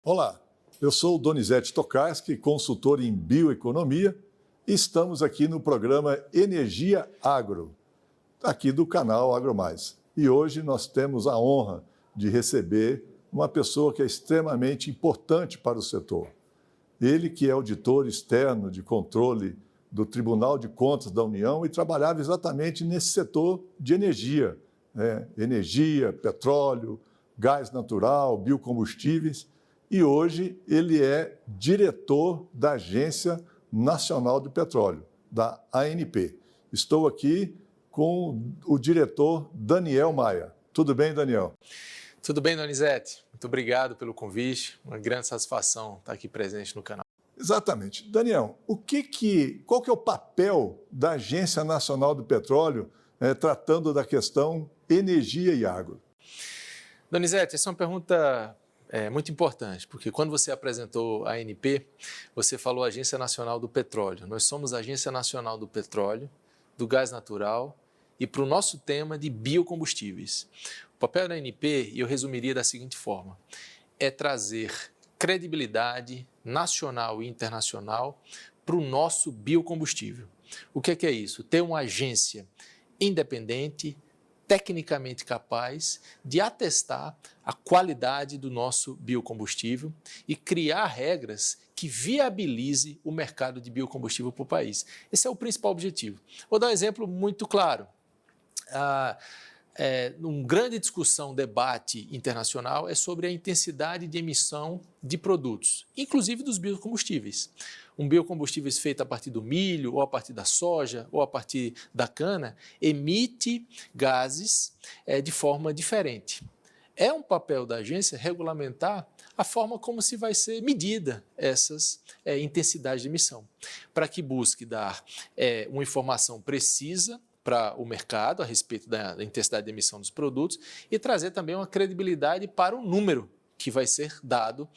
Olá, eu sou o Donizete Tokarski, consultor em bioeconomia, e estamos aqui no programa Energia Agro, aqui do canal AgroMais. E hoje nós temos a honra de receber uma pessoa que é extremamente importante para o setor. Ele que é auditor externo de controle do Tribunal de Contas da União e trabalhava exatamente nesse setor de energia, energia, petróleo, gás natural, biocombustíveis. E hoje ele é diretor da Agência Nacional do Petróleo, da ANP. Estou aqui com o diretor Daniel Maia. Tudo bem, Daniel? Tudo bem, Donizete? Muito obrigado pelo convite. Uma grande satisfação estar aqui presente no canal. Exatamente. Daniel, qual que é o papel da Agência Nacional do Petróleo tratando da questão energia e agro? Donizete, essa é uma pergunta muito importante, porque quando você apresentou a ANP, você falou Agência Nacional do Petróleo. Nós somos a Agência Nacional do Petróleo, do Gás Natural e para o nosso tema de biocombustíveis. O papel da ANP, eu resumiria da seguinte forma, é trazer credibilidade nacional e internacional para o nosso biocombustível. O que é isso? Ter uma agência independente, tecnicamente capaz de atestar a qualidade do nosso biocombustível e criar regras que viabilize o mercado de biocombustível para o país. Esse é o principal objetivo. Vou dar um exemplo muito claro. Uma grande discussão, debate internacional é sobre a intensidade de emissão de produtos, inclusive dos biocombustíveis. Um biocombustível feito a partir do milho, ou a partir da soja, ou a partir da cana, emite gases de forma diferente. É um papel da agência regulamentar a forma como se vai ser medida essas intensidades de emissão, para que busque dar uma informação precisa para o mercado a respeito da intensidade de emissão dos produtos e trazer também uma credibilidade para o número que vai ser dado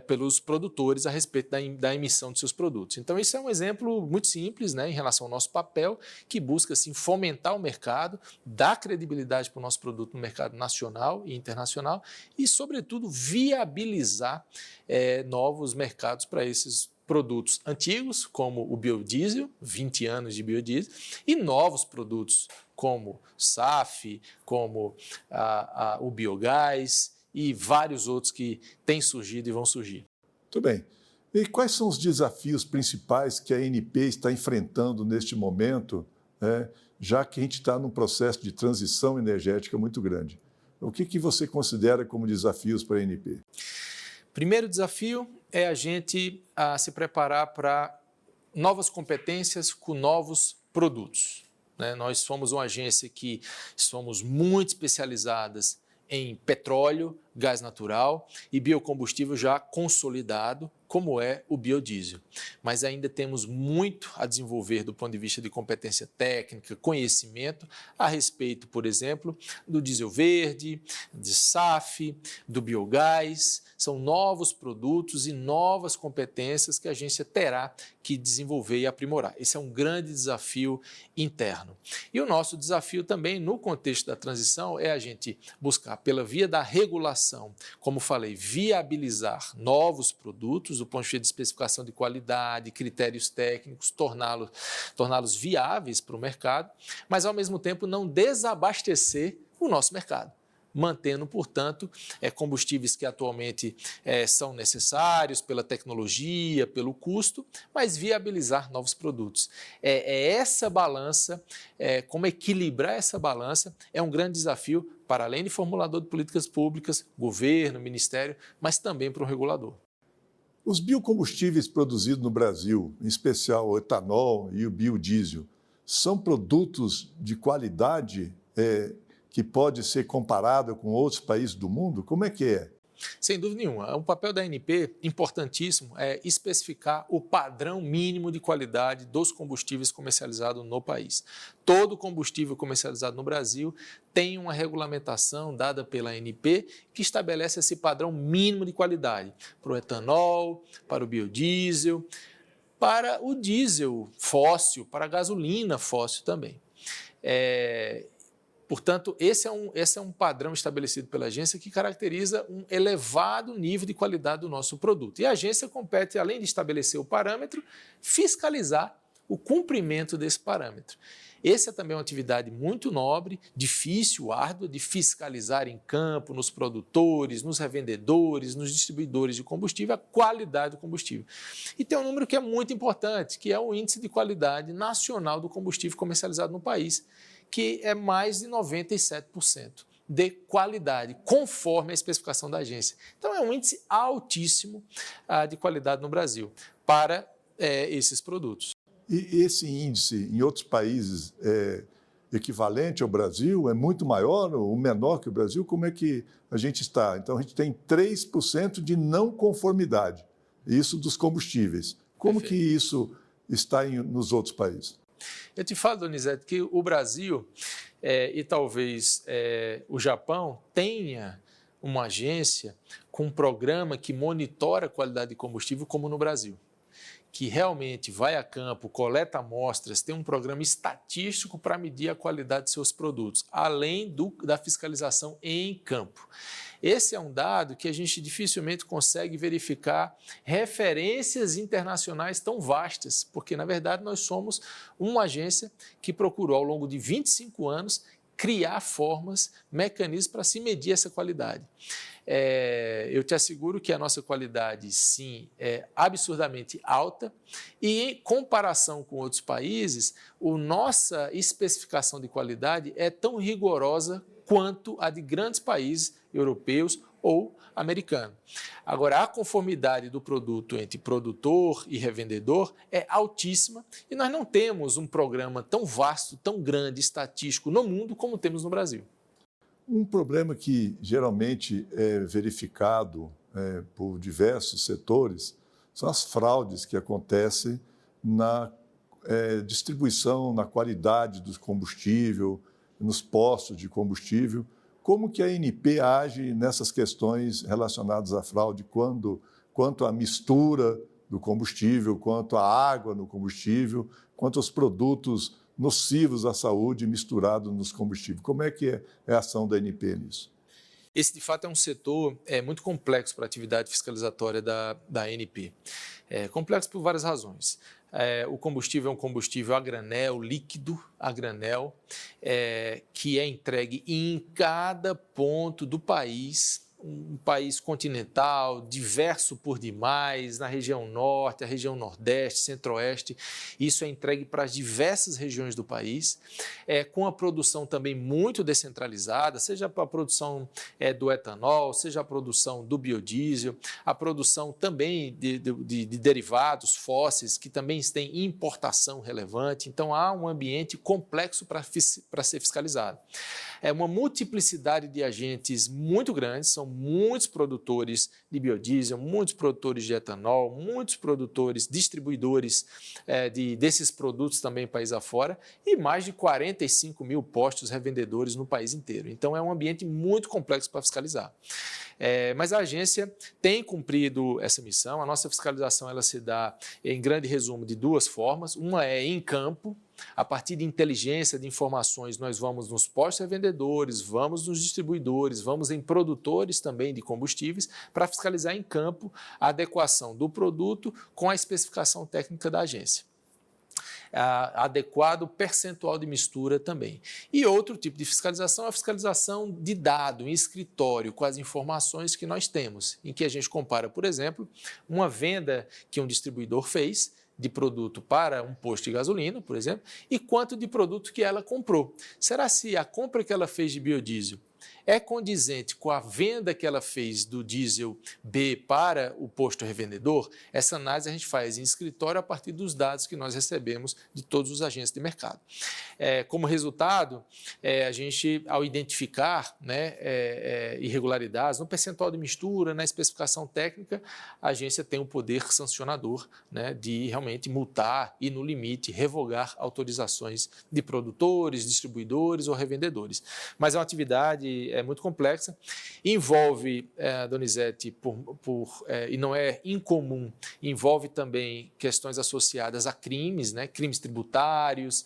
pelos produtores a respeito da emissão de seus produtos. Então, isso é um exemplo muito simples, em relação ao nosso papel, que busca assim, fomentar o mercado, dar credibilidade para o nosso produto no mercado nacional e internacional e, sobretudo, viabilizar novos mercados para esses produtos antigos, como o biodiesel, 20 anos de biodiesel, e novos produtos como SAF, como o biogás e vários outros que têm surgido e vão surgir. Muito bem. E quais são os desafios principais que a ANP está enfrentando neste momento, já que a gente está num processo de transição energética muito grande? O que você considera como desafios para a ANP? Primeiro desafio é a gente se preparar para novas competências com novos produtos. Nós somos uma agência que somos muito especializadas em petróleo, gás natural e biocombustível já consolidado, como é o biodiesel. Mas ainda temos muito a desenvolver do ponto de vista de competência técnica, conhecimento a respeito, por exemplo, do diesel verde, de SAF, do biogás. São novos produtos e novas competências que a agência terá que desenvolver e aprimorar. Esse é um grande desafio interno. E o nosso desafio também, no contexto da transição, é a gente buscar, pela via da regulação, como falei, viabilizar novos produtos, do ponto de vista de especificação de qualidade, critérios técnicos, torná-los viáveis para o mercado, mas, ao mesmo tempo, não desabastecer o nosso mercado, mantendo, portanto, combustíveis que atualmente são necessários pela tecnologia, pelo custo, mas viabilizar novos produtos. Essa balança, como equilibrar essa balança, é um grande desafio para além de formulador de políticas públicas, governo, ministério, mas também para o regulador. Os biocombustíveis produzidos no Brasil, em especial o etanol e o biodiesel, são produtos de qualidade que pode ser comparado com outros países do mundo? Como é que é? Sem dúvida nenhuma. O papel da ANP, importantíssimo, é especificar o padrão mínimo de qualidade dos combustíveis comercializados no país. Todo combustível comercializado no Brasil tem uma regulamentação dada pela ANP que estabelece esse padrão mínimo de qualidade para o etanol, para o biodiesel, para o diesel fóssil, para a gasolina fóssil também. Portanto, esse é um padrão estabelecido pela agência que caracteriza um elevado nível de qualidade do nosso produto. E a agência compete, além de estabelecer o parâmetro, fiscalizar o cumprimento desse parâmetro. Essa é também uma atividade muito nobre, difícil, árdua, de fiscalizar em campo, nos produtores, nos revendedores, nos distribuidores de combustível, a qualidade do combustível. E tem um número que é muito importante, que é o índice de qualidade nacional do combustível comercializado no país, que é mais de 97% de qualidade, conforme a especificação da agência. Então, é um índice altíssimo de qualidade no Brasil para esses produtos. E esse índice em outros países é equivalente ao Brasil? É muito maior ou menor que o Brasil? Como é que a gente está? Então, a gente tem 3% de não conformidade, isso dos combustíveis. Como que isso está nos outros países? Eu te falo, Donizete, que o Brasil e talvez o Japão tenha uma agência com um programa que monitora a qualidade de combustível como no Brasil, que realmente vai a campo, coleta amostras, tem um programa estatístico para medir a qualidade de seus produtos, além da fiscalização em campo. Esse é um dado que a gente dificilmente consegue verificar referências internacionais tão vastas, porque, na verdade, nós somos uma agência que procurou, ao longo de 25 anos, criar formas, mecanismos para se medir essa qualidade. Eu te asseguro que a nossa qualidade, sim, é absurdamente alta e, em comparação com outros países, a nossa especificação de qualidade é tão rigorosa quanto a de grandes países europeus ou americanos. Agora, a conformidade do produto entre produtor e revendedor é altíssima e nós não temos um programa tão vasto, tão grande, estatístico no mundo como temos no Brasil. Um problema que geralmente é verificado por diversos setores são as fraudes que acontecem na distribuição, na qualidade do combustível, nos postos de combustível. Como que a ANP age nessas questões relacionadas à fraude, quanto à mistura do combustível, quanto à água no combustível, quanto aos produtos nocivos à saúde misturados nos combustíveis? Como é que é a ação da ANP nisso? Esse, de fato, é um setor muito complexo para a atividade fiscalizatória da ANP. É complexo por várias razões. O combustível é um combustível a granel, líquido a granel, que é entregue em cada ponto do país, um país continental, diverso por demais, na região norte, a região nordeste, centro-oeste. Isso é entregue para as diversas regiões do país, com a produção também muito descentralizada, seja para a produção do etanol, seja a produção do biodiesel, a produção também de derivados fósseis, que também têm importação relevante. Então, há um ambiente complexo para ser fiscalizado. É uma multiplicidade de agentes muito grandes, são muitos produtores de biodiesel, muitos produtores de etanol, muitos produtores, distribuidores desses produtos também país afora e mais de 45 mil postos revendedores no país inteiro. Então, é um ambiente muito complexo para fiscalizar. Mas a agência tem cumprido essa missão. A nossa fiscalização ela se dá, em grande resumo, de duas formas. Uma é em campo. A partir de inteligência, de informações, nós vamos nos postos revendedores, vamos nos distribuidores, vamos em produtores também de combustíveis para fiscalizar em campo a adequação do produto com a especificação técnica da agência. Adequado percentual de mistura também. E outro tipo de fiscalização é a fiscalização de dado em escritório, com as informações que nós temos, em que a gente compara, por exemplo, uma venda que um distribuidor fez de produto para um posto de gasolina, por exemplo, e quanto de produto que ela comprou. Será se a compra que ela fez de biodiesel é condizente com a venda que ela fez do diesel B para o posto revendedor? Essa análise a gente faz em escritório a partir dos dados que nós recebemos de todos os agentes de mercado. Como resultado, a gente, ao identificar irregularidades no percentual de mistura, na especificação técnica, a agência tem o poder sancionador de realmente multar e, no limite, revogar autorizações de produtores, distribuidores ou revendedores. Mas é uma atividade é muito complexa, envolve, Donizete, e não é incomum, envolve também questões associadas a crimes, né? Crimes tributários,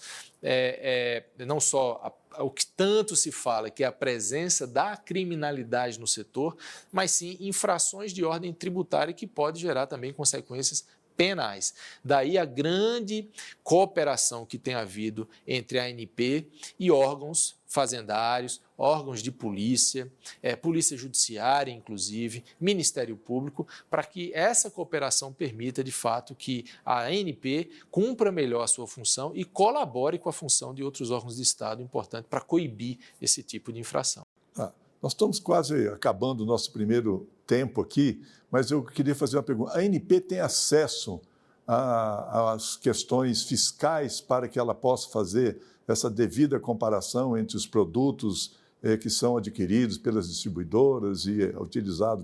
não só o que tanto se fala, que é a presença da criminalidade no setor, mas sim infrações de ordem tributária que pode gerar também consequências penais. Daí a grande cooperação que tem havido entre a ANP e órgãos fazendários, órgãos de polícia, polícia judiciária, inclusive, Ministério Público, para que essa cooperação permita, de fato, que a ANP cumpra melhor a sua função e colabore com a função de outros órgãos de Estado, importante para coibir esse tipo de infração. Nós estamos quase acabando o nosso primeiro tempo aqui, mas eu queria fazer uma pergunta. A ANP tem acesso às questões fiscais para que ela possa fazer essa devida comparação entre os produtos que são adquiridos pelas distribuidoras e utilizados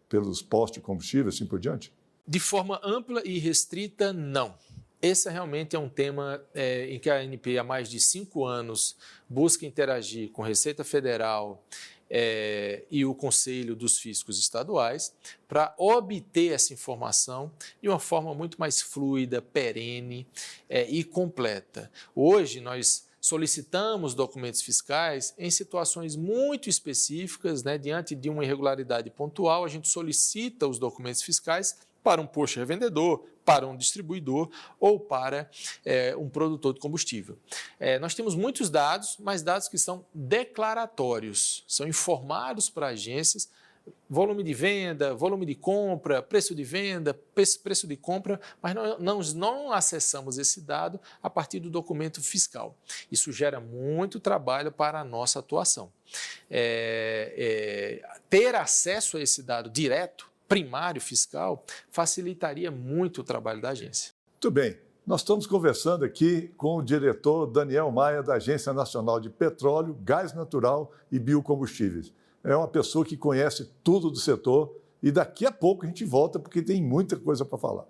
pelos postos de combustível, assim por diante? De forma ampla e restrita, não. Esse realmente é um tema em que a ANP, há mais de 5 anos, busca interagir com a Receita Federal e o Conselho dos Fiscos Estaduais para obter essa informação de uma forma muito mais fluida, perene e completa. Hoje, nós solicitamos documentos fiscais em situações muito específicas, né? Diante de uma irregularidade pontual, a gente solicita os documentos fiscais para um posto revendedor, para um distribuidor ou para um produtor de combustível. Nós temos muitos dados, mas dados que são declaratórios, são informados para agências, volume de venda, volume de compra, preço de venda, preço de compra, mas nós não acessamos esse dado a partir do documento fiscal. Isso gera muito trabalho para a nossa atuação. Ter acesso a esse dado direto, primário fiscal, facilitaria muito o trabalho da agência. Muito bem. Nós estamos conversando aqui com o diretor Daniel Maia, da Agência Nacional de Petróleo, Gás Natural e Biocombustíveis. É uma pessoa que conhece tudo do setor e daqui a pouco a gente volta porque tem muita coisa para falar.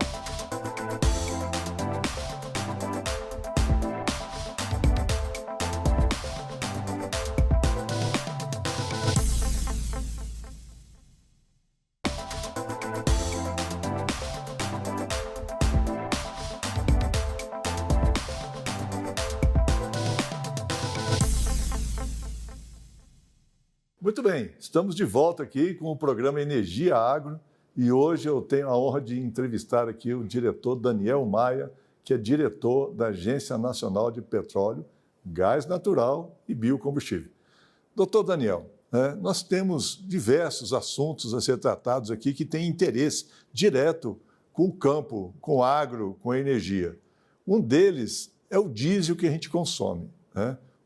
Muito bem, estamos de volta aqui com o programa Energia Agro e hoje eu tenho a honra de entrevistar aqui o diretor Daniel Maia, que é diretor da Agência Nacional de Petróleo, Gás Natural e Biocombustível. Doutor Daniel, nós temos diversos assuntos a ser tratados aqui que têm interesse direto com o campo, com o agro, com a energia. Um deles é o diesel que a gente consome.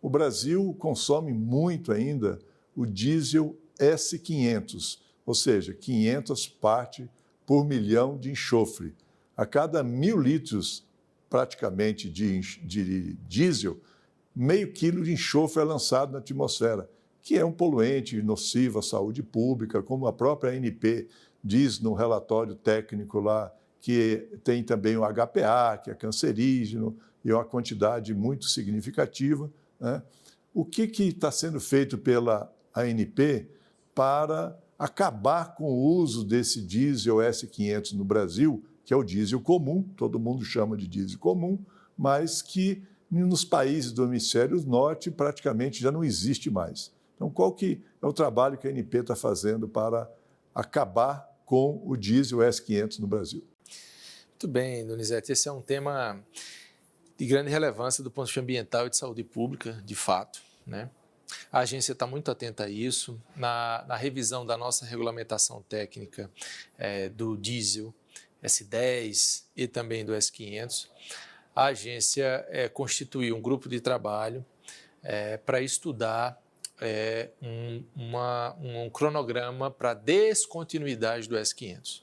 O Brasil consome muito ainda o diesel S500, ou seja, 500 partes por milhão de enxofre. A cada 1.000 litros, praticamente, de diesel, meio quilo de enxofre é lançado na atmosfera, que é um poluente nocivo à saúde pública, como a própria ANP diz no relatório técnico lá, que tem também o HPA, que é cancerígeno, e uma quantidade muito significativa. O que está sendo feito pela ANP para acabar com o uso desse diesel S500 no Brasil, que é o diesel comum, todo mundo chama de diesel comum, mas que nos países do hemisfério norte praticamente já não existe mais. Então, qual que é o trabalho que a ANP está fazendo para acabar com o diesel S500 no Brasil? Muito bem, Donizete, esse é um tema de grande relevância do ponto de vista ambiental e de saúde pública, de fato, né? A agência está muito atenta a isso. Na revisão da nossa regulamentação técnica do diesel S10 e também do S500, a agência constituiu um grupo de trabalho para estudar um cronograma para a descontinuidade do S500.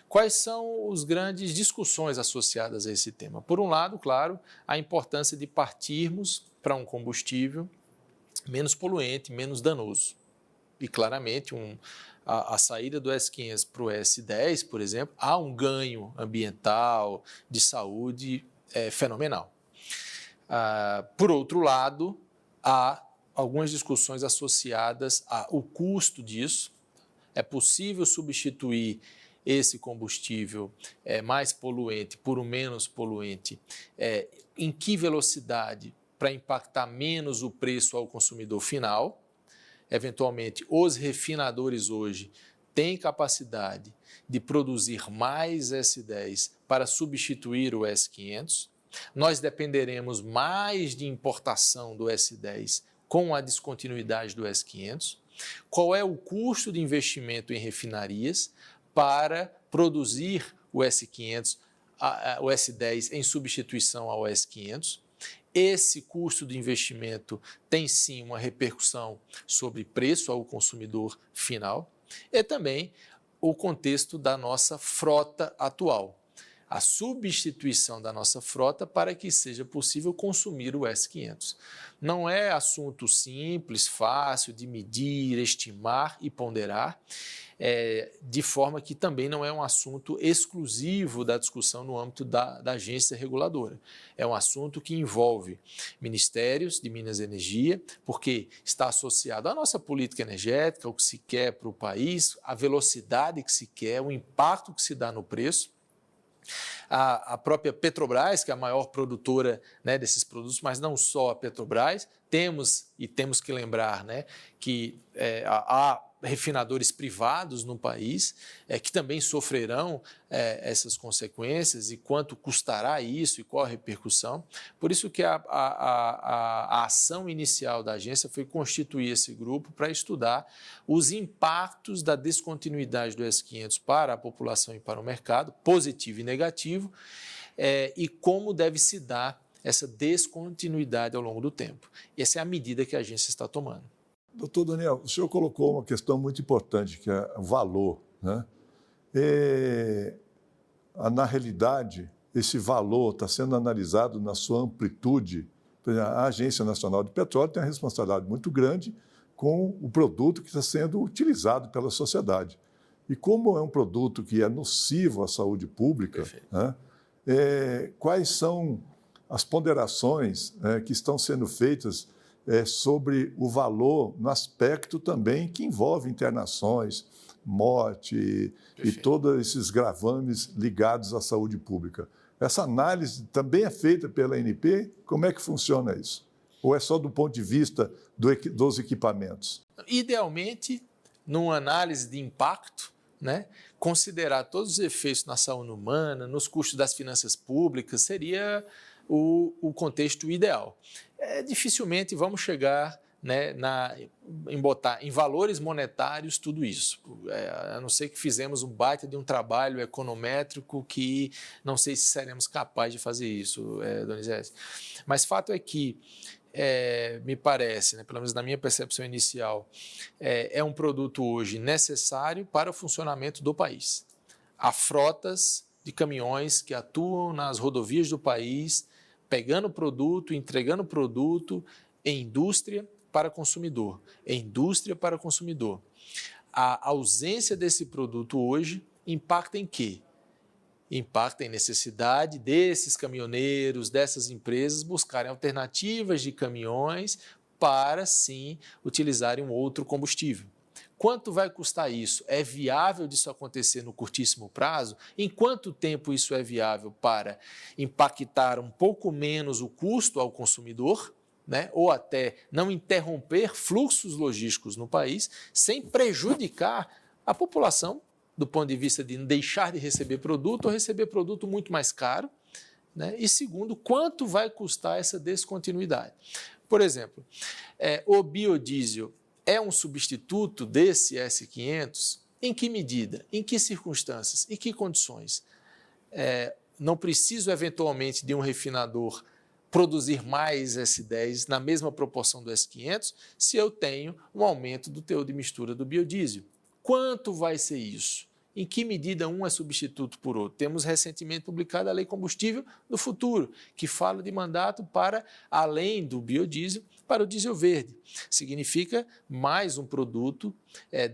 Quais são as grandes discussões associadas a esse tema? Por um lado, claro, a importância de partirmos para um combustível menos poluente, menos danoso. E claramente a saída do S500 para o S10, por exemplo, há um ganho ambiental, de saúde fenomenal. Por outro lado, há algumas discussões associadas ao custo disso. É possível substituir esse combustível mais poluente por um menos poluente? Em que velocidade para impactar menos o preço ao consumidor final? Eventualmente, os refinadores hoje têm capacidade de produzir mais S10 para substituir o S500. Nós dependeremos mais de importação do S10 com a descontinuidade do S500. Qual é o custo de investimento em refinarias para produzir o S500, o S10 em substituição ao S500? Esse custo de investimento tem sim uma repercussão sobre preço ao consumidor final e também o contexto da nossa frota atual. A substituição da nossa frota para que seja possível consumir o S500. Não é assunto simples, fácil de medir, estimar e ponderar, de forma que também não é um assunto exclusivo da discussão no âmbito da agência reguladora. É um assunto que envolve ministérios de Minas e Energia, porque está associado à nossa política energética, o que se quer para o país, a velocidade que se quer, o impacto que se dá no preço. A própria Petrobras, que é a maior produtora, né, desses produtos, mas não só a Petrobras, temos que lembrar, né, que há refinadores privados no país que também sofrerão essas consequências e quanto custará isso e qual a repercussão. Por isso que a ação inicial da agência foi constituir esse grupo para estudar os impactos da descontinuidade do S500 para a população e para o mercado, positivo e negativo, e como deve se dar essa descontinuidade ao longo do tempo. Essa é a medida que a agência está tomando. Doutor Daniel, o senhor colocou uma questão muito importante, que é o valor, né? Na realidade, esse valor está sendo analisado na sua amplitude. A Agência Nacional de Petróleo tem uma responsabilidade muito grande com o produto que está sendo utilizado pela sociedade. E como é um produto que é nocivo à saúde pública, né, quais são as ponderações que estão sendo feitas sobre o valor no aspecto também que envolve internações, morte e todos esses gravames ligados à saúde pública. Essa análise também é feita pela ANP? Como é que funciona isso? Ou é só do ponto de vista dos equipamentos? Idealmente, numa análise de impacto, né, considerar todos os efeitos na saúde humana, nos custos das finanças públicas, seria o contexto ideal. Dificilmente vamos chegar, né, em botar em valores monetários tudo isso, a não ser que fizemos um baita de um trabalho econométrico que não sei se seremos capazes de fazer isso, Donizete. Mas fato é que, me parece, né, pelo menos na minha percepção inicial, é um produto hoje necessário para o funcionamento do país. Há frotas de caminhões que atuam nas rodovias do país, pegando produto, entregando produto em indústria para consumidor, A ausência desse produto hoje impacta em quê? Impacta em necessidade desses caminhoneiros, dessas empresas buscarem alternativas de caminhões para, sim, utilizarem um outro combustível. Quanto vai custar isso? É viável disso acontecer no curtíssimo prazo? Em quanto tempo isso é viável para impactar um pouco menos o custo ao consumidor, né? Ou até não interromper fluxos logísticos no país, sem prejudicar a população, do ponto de vista de deixar de receber produto ou receber produto muito mais caro, né? E segundo, quanto vai custar essa descontinuidade? Por exemplo, o biodiesel é um substituto desse S500? Em que medida? Em que circunstâncias? Em que condições? Não preciso, eventualmente, de um refinador produzir mais S10 na mesma proporção do S500 se eu tenho um aumento do teor de mistura do biodiesel. Quanto vai ser isso? em que medida um é substituto por outro. Temos recentemente publicado a Lei Combustível do Futuro, que fala de mandato para, além do biodiesel, para o diesel verde. Significa mais um produto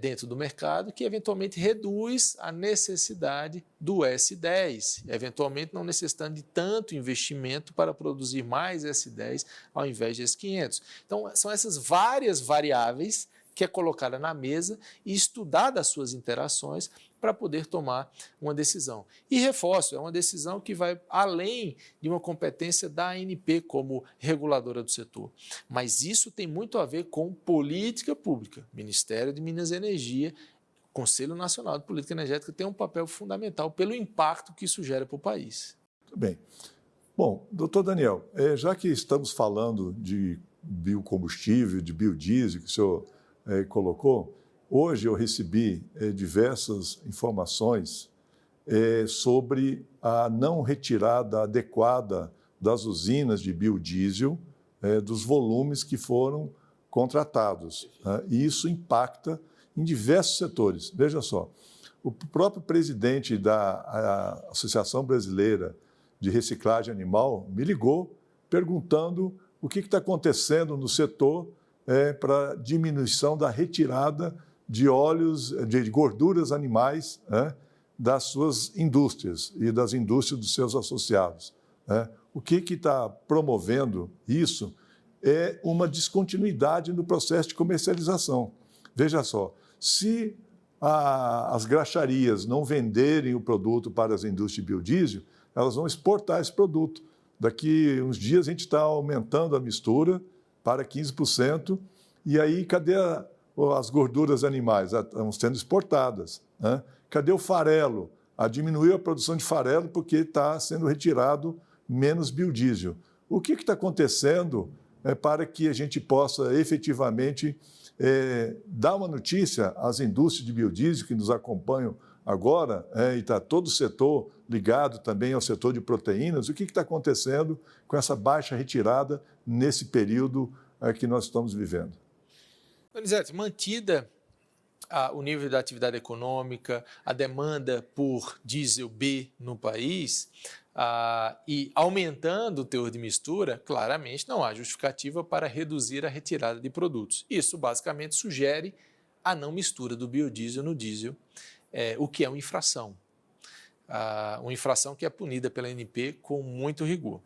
dentro do mercado que eventualmente reduz a necessidade do S10, eventualmente não necessitando de tanto investimento para produzir mais S10 ao invés de S500. Então, são essas várias variáveis que é colocada na mesa e estudada as suas interações para poder tomar uma decisão. E reforço, é uma decisão que vai além de uma competência da ANP como reguladora do setor. Mas isso tem muito a ver com política pública. Ministério de Minas e Energia, Conselho Nacional de Política Energética tem um papel fundamental pelo impacto que isso gera para o país. Muito bem. Bom, doutor Daniel, já que estamos falando de biocombustível, de biodiesel, que o senhor colocou, hoje eu recebi diversas informações sobre a não retirada adequada das usinas de biodiesel dos volumes que foram contratados. E isso impacta em diversos setores. Veja só, o próprio presidente da Associação Brasileira de Reciclagem Animal me ligou perguntando o que está acontecendo no setor para diminuição da retirada de óleos, de gorduras animais das suas indústrias e das indústrias dos seus associados. O que está promovendo isso é uma descontinuidade no processo de comercialização. Veja só, se as graxarias não venderem o produto para as indústrias de biodiesel, elas vão exportar esse produto. Daqui uns dias a gente está aumentando a mistura para 15%, e aí cadê as gorduras animais? Estão sendo exportadas. Cadê o farelo? Diminuiu a produção de farelo porque está sendo retirado menos biodiesel. O que está acontecendo para que a gente possa efetivamente dar uma notícia às indústrias de biodiesel que nos acompanham agora, e está todo o setor ligado também ao setor de proteínas, o que está acontecendo com essa baixa retirada nesse período que nós estamos vivendo? Donizete, mantida o nível da atividade econômica, a demanda por diesel B no país e aumentando o teor de mistura, claramente não há justificativa para reduzir a retirada de produtos. Isso basicamente sugere a não mistura do biodiesel no diesel, o que é uma infração. Uma infração que é punida pela ANP com muito rigor.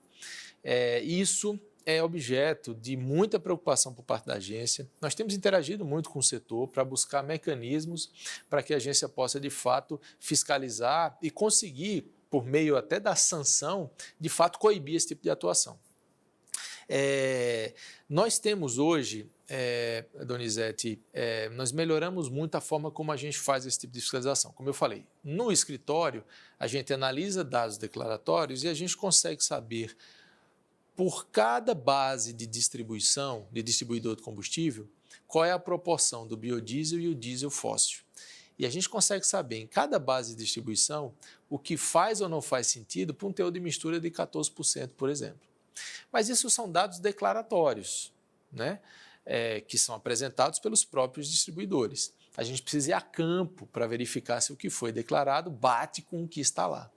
Isso é objeto de muita preocupação por parte da agência. Nós temos interagido muito com o setor para buscar mecanismos para que a agência possa, de fato, fiscalizar e conseguir, por meio até da sanção, de fato, coibir esse tipo de atuação. Nós temos hoje, Donizete, nós melhoramos muito a forma como a gente faz esse tipo de fiscalização. Como eu falei, no escritório, a gente analisa dados declaratórios e a gente consegue saber, por cada base de distribuição, de distribuidor de combustível, qual é a proporção do biodiesel e o diesel fóssil. E a gente consegue saber, em cada base de distribuição, o que faz ou não faz sentido para um teor de mistura de 14%, por exemplo. Mas isso são dados declaratórios, né? Que são apresentados pelos próprios distribuidores. A gente precisa ir a campo para verificar se o que foi declarado bate com o que está lá.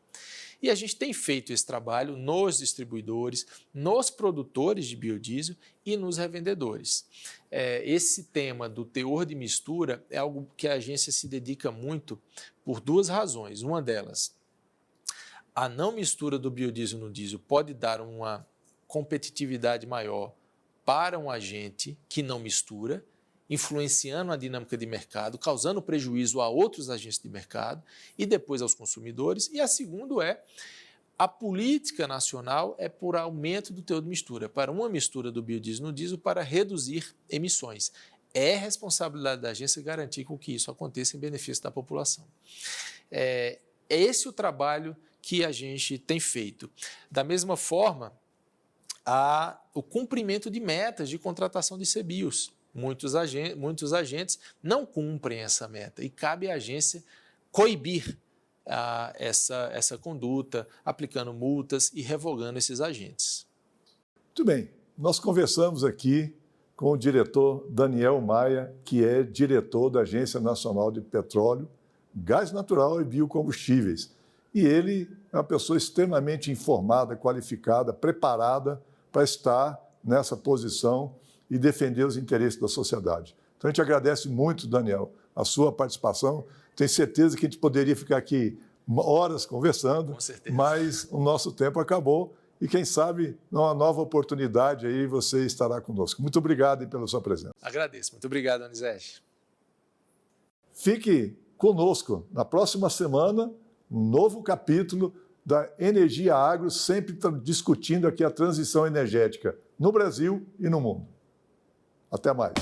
E a gente tem feito esse trabalho nos distribuidores, nos produtores de biodiesel e nos revendedores. Esse tema do teor de mistura é algo que a agência se dedica muito por duas razões. Uma delas, a não mistura do biodiesel no diesel pode dar uma competitividade maior para um agente que não mistura, influenciando a dinâmica de mercado, causando prejuízo a outros agentes de mercado e depois aos consumidores. E a segunda a política nacional é por aumento do teor de mistura, para uma mistura do biodiesel no diesel para reduzir emissões. É responsabilidade da agência garantir que isso aconteça em benefício da população. É esse o trabalho que a gente tem feito. Da mesma forma, o cumprimento de metas de contratação de CBIOS. Muitos agentes não cumprem essa meta e cabe à agência coibir essa conduta, aplicando multas e revogando esses agentes. Muito bem, nós conversamos aqui com o diretor Daniel Maia, que é diretor da Agência Nacional de Petróleo, gás natural e biocombustíveis. E ele é uma pessoa extremamente informada, qualificada, preparada para estar nessa posição e defender os interesses da sociedade. Então, a gente agradece muito, Daniel, a sua participação. Tenho certeza que a gente poderia ficar aqui horas conversando, mas o nosso tempo acabou e, quem sabe, numa nova oportunidade aí você estará conosco. Muito obrigado pela sua presença. Agradeço. Muito obrigado, Donizete. Fique conosco na próxima semana, um novo capítulo da Energia Agro, sempre discutindo aqui a transição energética no Brasil e no mundo. Até mais.